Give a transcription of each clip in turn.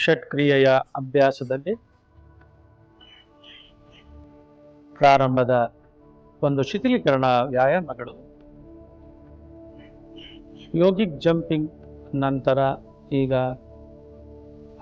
ಷಟ್ಕ್ರಿಯೆಯ ಅಭ್ಯಾಸದಲ್ಲಿ ಪ್ರಾರಂಭದ ಒಂದು ಶಿಥಿಲೀಕರಣ ವ್ಯಾಯಾಮಗಳು. ಯೋಗಿಕ್ ಜಂಪಿಂಗ್ ನಂತರ ಈಗ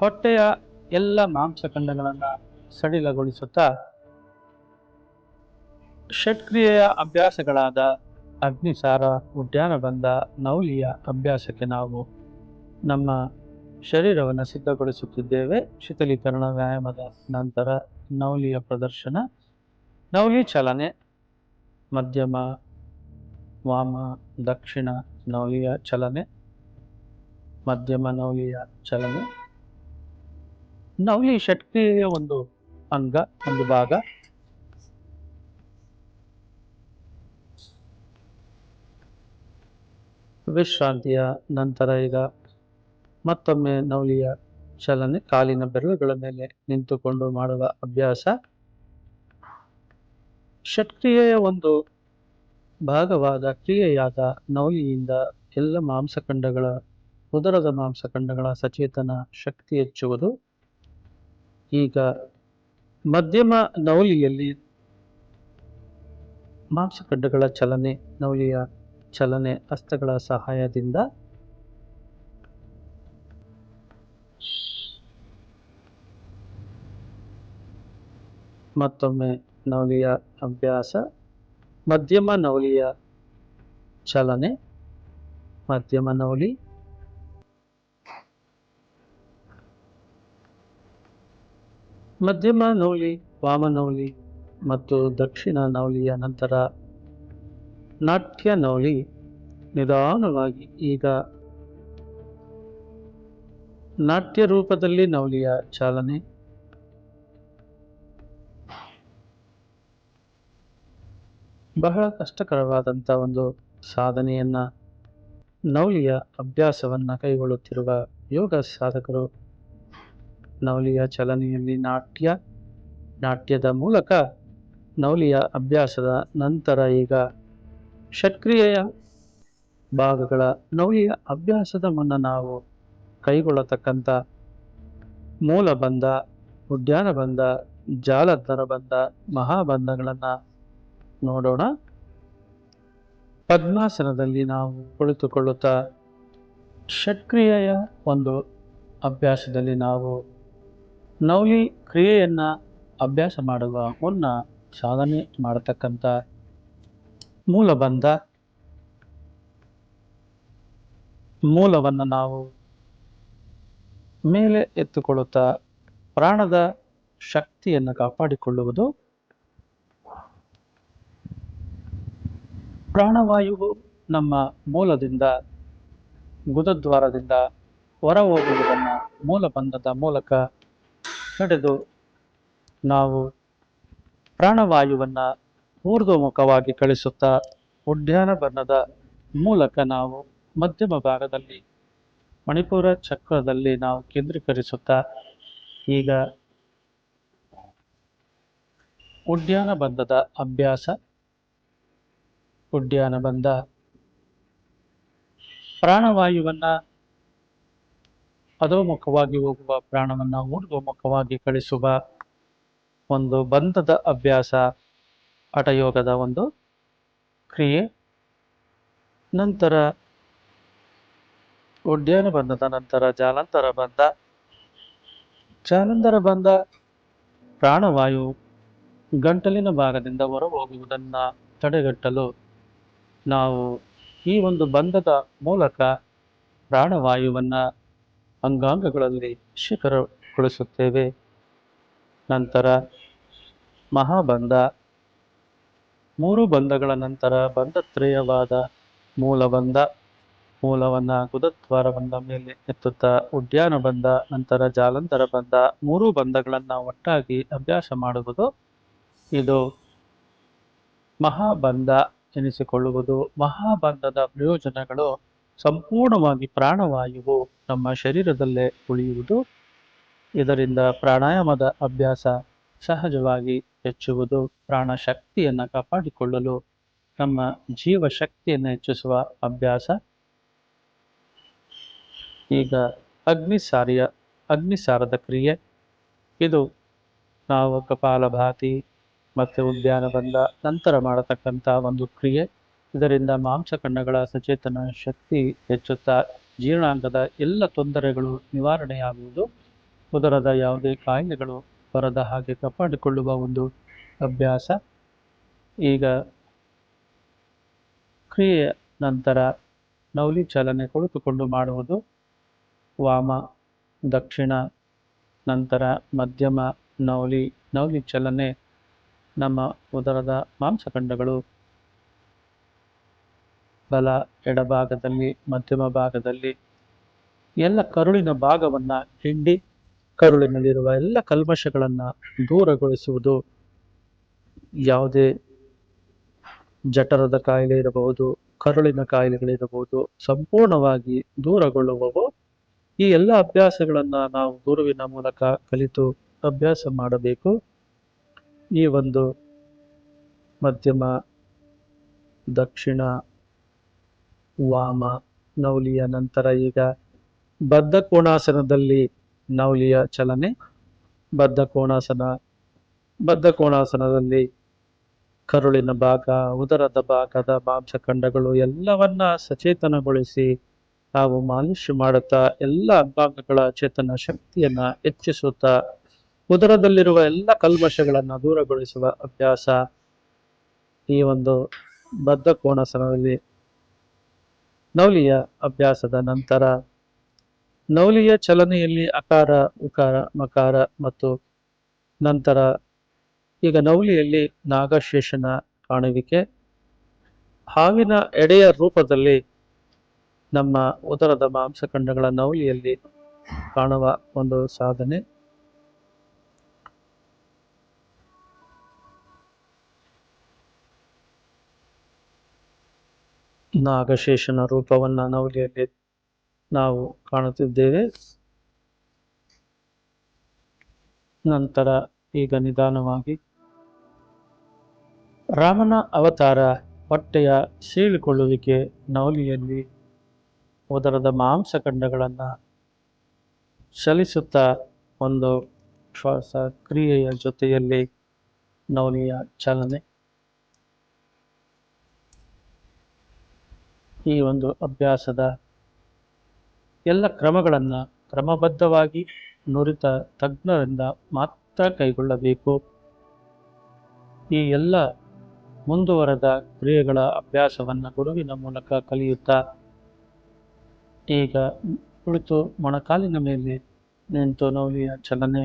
ಹೊಟ್ಟೆಯ ಎಲ್ಲ ಮಾಂಸಖಂಡಗಳನ್ನು ಸಡಿಲಗೊಳಿಸುತ್ತಾ ಷಟ್ಕ್ರಿಯೆಯ ಅಭ್ಯಾಸಗಳಾದ ಅಗ್ನಿಸಾರ, ಉದ್ಯಾನಬಂಧ, ನೌಲಿಯ ಅಭ್ಯಾಸಕ್ಕೆ ನಾವು ನಮ್ಮ ಶರೀರವನ್ನು ಸಿದ್ಧಗೊಳಿಸುತ್ತಿದ್ದೇವೆ. ಶಿಥಿಲೀಕರಣ ವ್ಯಾಯಾಮದ ನಂತರ ನೌಲಿಯ ಪ್ರದರ್ಶನ. ನೌಲಿ ಚಲನೆ ಮಧ್ಯಮ, ವಾಮ, ದಕ್ಷಿಣ ನೌಲಿಯ ಚಲನೆ, ಮಧ್ಯಮ ನೌಲಿಯ ಚಲನೆ. ನೌಲಿ ಷಟ್ಕ್ರಿಯೆಯ ಒಂದು ಅಂಗ, ಒಂದು ಭಾಗ. ವಿಶ್ರಾಂತಿಯ ನಂತರ ಈಗ ಮತ್ತೊಮ್ಮೆ ನೌಲಿಯ ಚಲನೆ, ಕಾಲಿನ ಬೆರಳುಗಳ ಮೇಲೆ ನಿಂತುಕೊಂಡು ಮಾಡುವ ಅಭ್ಯಾಸ. ಷಟ್ಕ್ರಿಯೆಯ ಒಂದು ಭಾಗವಾದ ಕ್ರಿಯೆಯಾದ ನೌಲಿಯಿಂದ ಎಲ್ಲ ಮಾಂಸಖಂಡಗಳ, ಉದರದ ಮಾಂಸಖಂಡಗಳ ಸಚೇತನ ಶಕ್ತಿ ಹೆಚ್ಚುವುದು. ಈಗ ಮಧ್ಯಮ ನೌಲಿಯಲ್ಲಿ ಮಾಂಸಖಂಡಗಳ ಚಲನೆ, ನೌಲಿಯ ಚಲನೆ ಹಸ್ತಗಳ ಸಹಾಯದಿಂದ. ಮತ್ತೊಮ್ಮೆ ನೌಲಿಯ ಅಭ್ಯಾಸ, ಮಧ್ಯಮ ನೌಲಿಯ ಚಲನೆ, ಮಧ್ಯಮ ನೌಲಿ, ಮಧ್ಯಮ ನೌಲಿ, ವಾಮ ನೌಲಿ ಮತ್ತು ದಕ್ಷಿಣ ನೌಲಿಯ ನಂತರ ನಾಟ್ಯ ನೌಲಿ. ನಿಧಾನವಾಗಿ ಈಗ ನಾಟ್ಯ ರೂಪದಲ್ಲಿ ನೌಲಿಯ ಚಾಲನೆ, ಬಹಳ ಕಷ್ಟಕರವಾದಂಥ ಒಂದು ಸಾಧನೆಯನ್ನ, ನೌಲಿಯ ಅಭ್ಯಾಸವನ್ನ ಕೈಗೊಳ್ಳುತ್ತಿರುವ ಯೋಗ ಸಾಧಕರು ನೌಲಿಯ ಚಲನೆಯಲ್ಲಿ ನಾಟ್ಯದ ಮೂಲಕ ನೌಲಿಯ ಅಭ್ಯಾಸದ ನಂತರ ಈಗ ಷಟ್ಕ್ರಿಯೆಯ ಭಾಗಗಳ ನೌಲಿಯ ಅಭ್ಯಾಸದ ಮುನ್ನ ನಾವು ಕೈಗೊಳ್ಳತಕ್ಕಂಥ ಮೂಲಬಂಧ, ಉದ್ಯಾನಬಂಧ, ಜಾಲಂಧರ ಬಂಧ, ಮಹಾಬಂಧಗಳನ್ನು ನೋಡೋಣ. ಪದ್ಮಾಸನದಲ್ಲಿ ನಾವು ಕುಳಿತುಕೊಳ್ಳುತ್ತಾ ಷಟ್ಕ್ರಿಯೆಯ ಒಂದು ಅಭ್ಯಾಸದಲ್ಲಿ ನಾವು ನೌಲಿ ಕ್ರಿಯೆಯನ್ನ ಅಭ್ಯಾಸ ಮಾಡುವ ಮುನ್ನ ಸಾಧನೆ ಮಾಡತಕ್ಕಂಥ ಮೂಲಬಂಧ, ಮೂಲವನ್ನು ನಾವು ಮೇಲೆ ಎತ್ತುಕೊಳ್ಳುತ್ತಾ ಪ್ರಾಣದ ಶಕ್ತಿಯನ್ನು ಕಾಪಾಡಿಕೊಳ್ಳುವುದು. ಪ್ರಾಣವಾಯುವು ನಮ್ಮ ಮೂಲದಿಂದ, ಗುದದ್ವಾರದಿಂದ ಹೊರ ಹೋಗುವುದನ್ನು ಮೂಲಬಂಧದ ಮೂಲಕ ನಡೆದು ನಾವು ಪ್ರಾಣವಾಯುವನ್ನು ಊರ್ಧ್ವಮುಖವಾಗಿ ಕಳಿಸುತ್ತಾ ಉದ್ಯಾನಬಂಧದ ಮೂಲಕ ನಾವು ಮಧ್ಯಮ ಭಾಗದಲ್ಲಿ ಮಣಿಪುರ ಚಕ್ರದಲ್ಲಿ ನಾವು ಕೇಂದ್ರೀಕರಿಸುತ್ತಾ ಈಗ ಉದ್ಯಾನಬಂಧದ ಅಭ್ಯಾಸ. ಉದ್ಯಾನಬಂಧ ಪ್ರಾಣವಾಯುವನ್ನ ಅಧೋಮುಖವಾಗಿ ಹೋಗುವ ಪ್ರಾಣವನ್ನು ಊರ್ಧ್ವಮುಖವಾಗಿ ಕಳಿಸುವ ಒಂದು ಬಂಧದ ಅಭ್ಯಾಸ, ಹಠಯೋಗದ ಒಂದು ಕ್ರಿಯೆ. ನಂತರ ಉದ್ಯಾನಬಂಧದ ನಂತರ ಜಾಲಂಧರ ಬಂಧ. ಜಾಲಂಧರ ಬಂಧ ಪ್ರಾಣವಾಯು ಗಂಟಲಿನ ಭಾಗದಿಂದ ಹೊರ ಹೋಗುವುದನ್ನು ತಡೆಗಟ್ಟಲು ನಾವು ಈ ಒಂದು ಬಂಧದ ಮೂಲಕ ಪ್ರಾಣವಾಯುವನ್ನು ಅಂಗಾಂಗಗಳಲ್ಲಿ ಶಿಖರಗೊಳಿಸುತ್ತೇವೆ. ನಂತರ ಮಹಾಬಂಧ. 3 ಬಂಧಗಳ ನಂತರ ಬಂಧತ್ರಯವಾದ ಮೂಲಬಂಧ, ಮೂಲವನ್ನು ಗುದದ್ವಾರವನ್ನು ಮೇಲೆ ಎತ್ತುತ್ತಾ ಉದ್ಯಾನಬಂಧ, ನಂತರ ಜಾಲಂಧರ ಬಂಧ, 3 ಬಂಧಗಳನ್ನು ಒಟ್ಟಾಗಿ ಅಭ್ಯಾಸ ಮಾಡುವುದು. ಇದು ಮಹಾಬಂಧ ಎನಿಸಿಕೊಳ್ಳುವುದು. ಮಹಾಬಂಧದ ಪ್ರಯೋಜನಗಳು ಸಂಪೂರ್ಣವಾಗಿ ಪ್ರಾಣವಾಯುವು ನಮ್ಮ ಶರೀರದಲ್ಲೇ ಉಳಿಯುವುದು. ಇದರಿಂದ ಪ್ರಾಣಾಯಾಮದ ಅಭ್ಯಾಸ ಸಹಜವಾಗಿ ಹೆಚ್ಚುವುದು. ಪ್ರಾಣ ಶಕ್ತಿಯನ್ನು ಕಾಪಾಡಿಕೊಳ್ಳಲು ನಮ್ಮ ಜೀವಶಕ್ತಿಯನ್ನು ಹೆಚ್ಚಿಸುವ ಅಭ್ಯಾಸ. ಈಗ ಅಗ್ನಿಸಾರದ ಕ್ರಿಯೆ. ಇದು ನಾವು ಕಪಾಲಭಾತಿ ಮತ್ತು ಉದ್ಯಾನ ಬಂದ ನಂತರ ಮಾಡತಕ್ಕಂಥ ಒಂದು ಕ್ರಿಯೆ. ಇದರಿಂದ ಮಾಂಸಖಂಡಗಳ ಸಚೇತನ ಶಕ್ತಿ ಹೆಚ್ಚುತ್ತಾ ಜೀರ್ಣಾಂಗದ ಎಲ್ಲ ತೊಂದರೆಗಳು ನಿವಾರಣೆಯಾಗುವುದು, ಉದರದ ಯಾವುದೇ ಕಾಯಿಲೆಗಳು ಬರದ ಹಾಗೆ ಕಾಪಾಡಿಕೊಳ್ಳುವ ಒಂದು ಅಭ್ಯಾಸ. ಈಗ ಕ್ರಿಯೆಯ ನಂತರ ನೌಲಿ ಚಲನೆ ಕುಳಿತುಕೊಂಡು ಮಾಡುವುದು. ವಾಮ, ದಕ್ಷಿಣ, ನಂತರ ಮಧ್ಯಮ ನೌಲಿ ಚಲನೆ. ನಮ್ಮ ಉದರದ ಮಾಂಸಖಂಡಗಳು ಬಲ, ಎಡಭಾಗದಲ್ಲಿ, ಮಧ್ಯಮ ಭಾಗದಲ್ಲಿ ಎಲ್ಲ ಕರುಳಿನ ಭಾಗವನ್ನು ಹಿಂಡಿ ಕರುಳಿನಲ್ಲಿರುವ ಎಲ್ಲ ಕಲ್ಮಶಗಳನ್ನು ದೂರಗೊಳಿಸುವುದು. ಯಾವುದೇ ಜಠರದ ಕಾಯಿಲೆ ಇರಬಹುದು, ಕರುಳಿನ ಕಾಯಿಲೆಗಳಿರಬಹುದು, ಸಂಪೂರ್ಣವಾಗಿ ದೂರಗೊಳ್ಳುವವು. ಈ ಎಲ್ಲ ಅಭ್ಯಾಸಗಳನ್ನು ನಾವು ಗುರುವಿನ ಮೂಲಕ ಕಲಿತು ಅಭ್ಯಾಸ ಮಾಡಬೇಕು. ಈ ಒಂದು ಮಧ್ಯಮ, ದಕ್ಷಿಣ, ವಾಮ ನೌಲಿಯ ನಂತರ ಈಗ ಬದ್ಧ ಕೋಣಾಸನದಲ್ಲಿ ನೌಲಿಯ ಚಲನೆ. ಬದ್ಧ ಕೋಣಾಸನದಲ್ಲಿ ಕರುಳಿನ ಭಾಗ, ಉದರದ ಭಾಗದ ಮಾಂಸಖಂಡಗಳು ಎಲ್ಲವನ್ನ ಸಚೇತನಗೊಳಿಸಿ ನಾವು ಮಾಲಿಶ್ ಮಾಡುತ್ತಾ ಎಲ್ಲ ಅಂಗಾಂಗಗಳ ಚೇತನ ಶಕ್ತಿಯನ್ನ ಹೆಚ್ಚಿಸುತ್ತಾ ಉದರದಲ್ಲಿರುವ ಎಲ್ಲ ಕಲ್ಮಶಗಳನ್ನು ದೂರಗೊಳಿಸುವ ಅಭ್ಯಾಸ. ಈ ಒಂದು ಬದ್ಧ ಕೋಣಾಸನದಲ್ಲಿ ನೌಲಿಯ ಅಭ್ಯಾಸದ ನಂತರ ನೌಲಿಯ ಚಲನೆಯಲ್ಲಿ ಅಕಾರ, ಉಕಾರ, ಮಕಾರ ಮತ್ತು ನಂತರ ಈಗ ನೌಲಿಯಲ್ಲಿ ನಾಗಶೇಷನ ಕಾಣುವಿಕೆ. ಹಾವಿನ ಎಡೆಯ ರೂಪದಲ್ಲಿ ನಮ್ಮ ಉದರದ ಮಾಂಸಖಂಡಗಳ ನೌಲಿಯಲ್ಲಿ ಕಾಣುವ ಒಂದು ಸಾಧನೆ. ನಾಗಶೇಷನ ರೂಪವನ್ನ ನೌಲಿಯಲ್ಲಿ ನಾವು ಕಾಣುತ್ತಿದ್ದೇವೆ. ನಂತರ ಈಗ ನಿಧಾನವಾಗಿ ರಾಮನ ಅವತಾರ, ಹೊಟ್ಟೆಯ ಸೀಳಿಕೊಳ್ಳುವಿಕೆ ನೌಲಿಯಲ್ಲಿ ಉದರದ ಮಾಂಸಖಂಡಗಳನ್ನು ಚಲಿಸುತ್ತಾ ಒಂದು ಶ್ವಾಸ ಕ್ರಿಯೆಯ ಜೊತೆಯಲ್ಲಿ ನೌಲಿಯ ಚಲನೆ. ಈ ಒಂದು ಅಭ್ಯಾಸದ ಎಲ್ಲ ಕ್ರಮಗಳನ್ನು ಕ್ರಮಬದ್ಧವಾಗಿ ನುರಿತ ತಜ್ಞರಿಂದ ಮಾತ್ರ ಕೈಗೊಳ್ಳಬೇಕು. ಈ ಎಲ್ಲ ಮುಂದುವರೆದ ಕ್ರಿಯೆಗಳ ಅಭ್ಯಾಸವನ್ನು ಗುರುವಿನ ಮೂಲಕ ಕಲಿಯುತ್ತಾ ಈಗ ಕುಳಿತು ಮೊಣಕಾಲಿನ ಮೇಲೆ ನಿಂತು ನೌಲಿಯ ಚಲನೆ,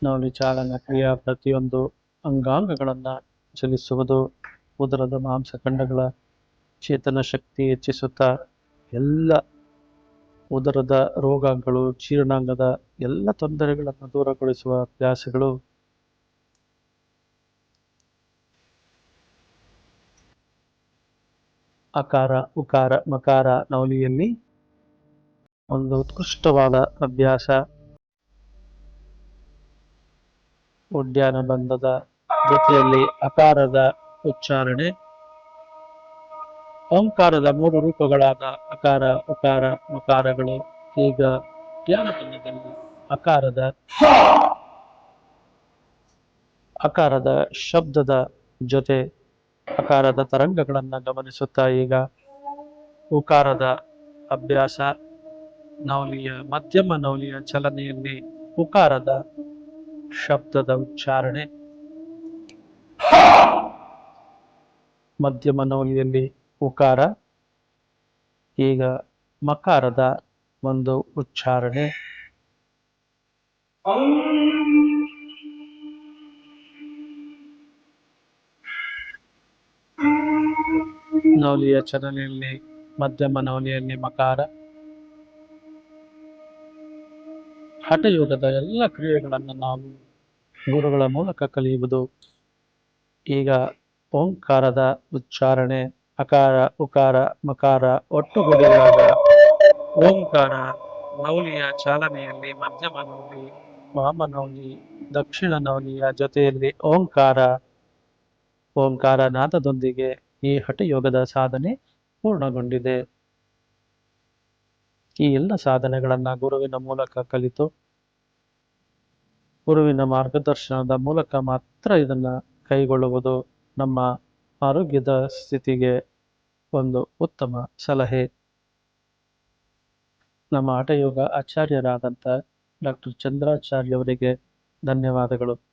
ನೌಲಿ ಚಾಲನ ಕ್ರಿಯೆ ಪ್ರತಿಯೊಂದು ಅಂಗಾಂಗಗಳನ್ನು ಚಲಿಸುವುದು, ಉದರದ ಮಾಂಸಖಂಡಗಳ ಚೇತನ ಶಕ್ತಿ ಹೆಚ್ಚಿಸುತ್ತಾ ಎಲ್ಲ ಉದರದ ರೋಗಗಳು, ಜೀರ್ಣಾಂಗದ ಎಲ್ಲ ತೊಂದರೆಗಳನ್ನು ದೂರಗೊಳಿಸುವ ಅಭ್ಯಾಸಗಳು. ಅಕಾರ, ಉಕಾರ, ಮಕಾರ ನೌಲಿಯಲ್ಲಿ ಒಂದು ಉತ್ಕೃಷ್ಟವಾದ ಅಭ್ಯಾಸ. ಉದ್ಯಾನ ಬಂಧದ ಜೊತೆಯಲ್ಲಿ ಅಕಾರದ ಉಚ್ಚಾರಣೆ. ಓಂಕಾರದ 3 ರೂಪಗಳಾದ ಅಕಾರ, ಉಕಾರ, ಮಕಾರಗಳು ಈಗ ಉದ್ಯಾನ ಬಂಧದಲ್ಲಿ ಅಕಾರದ ಶಬ್ದದ ಜೊತೆ ಅಕಾರದ ತರಂಗಗಳನ್ನು ಗಮನಿಸುತ್ತಾ ಈಗ ಉಕಾರದ ಅಭ್ಯಾಸ. ಮಧ್ಯಮ ನೌಲಿಯ ಚಲನೆಯಲ್ಲಿ ಉಕಾರದ ಶಬ್ದದ ಉಚ್ಚಾರಣೆ. ಮಧ್ಯಮ ನೌಲಿಯಲ್ಲಿ ಉಕಾರ, ಈಗ ಮಕಾರದ ಒಂದು ಉಚ್ಚಾರಣೆ. ನೌಲಿಯ ಚಲನೆಯಲ್ಲಿ ಮಧ್ಯಮ ನೌಲಿಯಲ್ಲಿ ಮಕಾರ. ಹಠಯೋಗದ ಎಲ್ಲ ಕ್ರಿಯೆಗಳನ್ನು ನಾವು ಗುರುಗಳ ಮೂಲಕ ಕಲಿಯುವುದು. ಈಗ ಓಂಕಾರದ ಉಚ್ಚಾರಣೆ, ಅಕಾರ, ಉಕಾರ, ಮಕಾರ ಒಟ್ಟುಗೂಡಿದಾಗ ಓಂಕಾರ. ನೌಲಿಯ ಚಾಲನೆಯಲ್ಲಿ ಮಧ್ಯಮ ನೌಲಿ, ವಾಮ ನೌಲಿ, ದಕ್ಷಿಣ ನೌಲಿಯ ಜೊತೆಯಲ್ಲಿ ಓಂಕಾರ. ಓಂಕಾರ ನಾದದೊಂದಿಗೆ ಈ ಹಠಯೋಗದ ಸಾಧನೆ ಪೂರ್ಣಗೊಂಡಿದೆ. ಈ ಎಲ್ಲ ಸಾಧನೆಗಳನ್ನು ಗುರುವಿನ ಮೂಲಕ ಕಲಿತು ಗುರುವಿನ ಮಾರ್ಗದರ್ಶನದ ಮೂಲಕ ಮಾತ್ರ ಇದನ್ನು ಕೈಗೊಳ್ಳುವುದು ನಮ್ಮ ಆರೋಗ್ಯದ ಸ್ಥಿತಿಗೆ ಒಂದು ಉತ್ತಮ ಸಲಹೆ. ನಮ್ಮ ಹಠಯೋಗ ಆಚಾರ್ಯರಾದಂಥ ಡಾಕ್ಟರ್ ಚಂದ್ರಾಚಾರ್ಯವರಿಗೆ ಧನ್ಯವಾದಗಳು.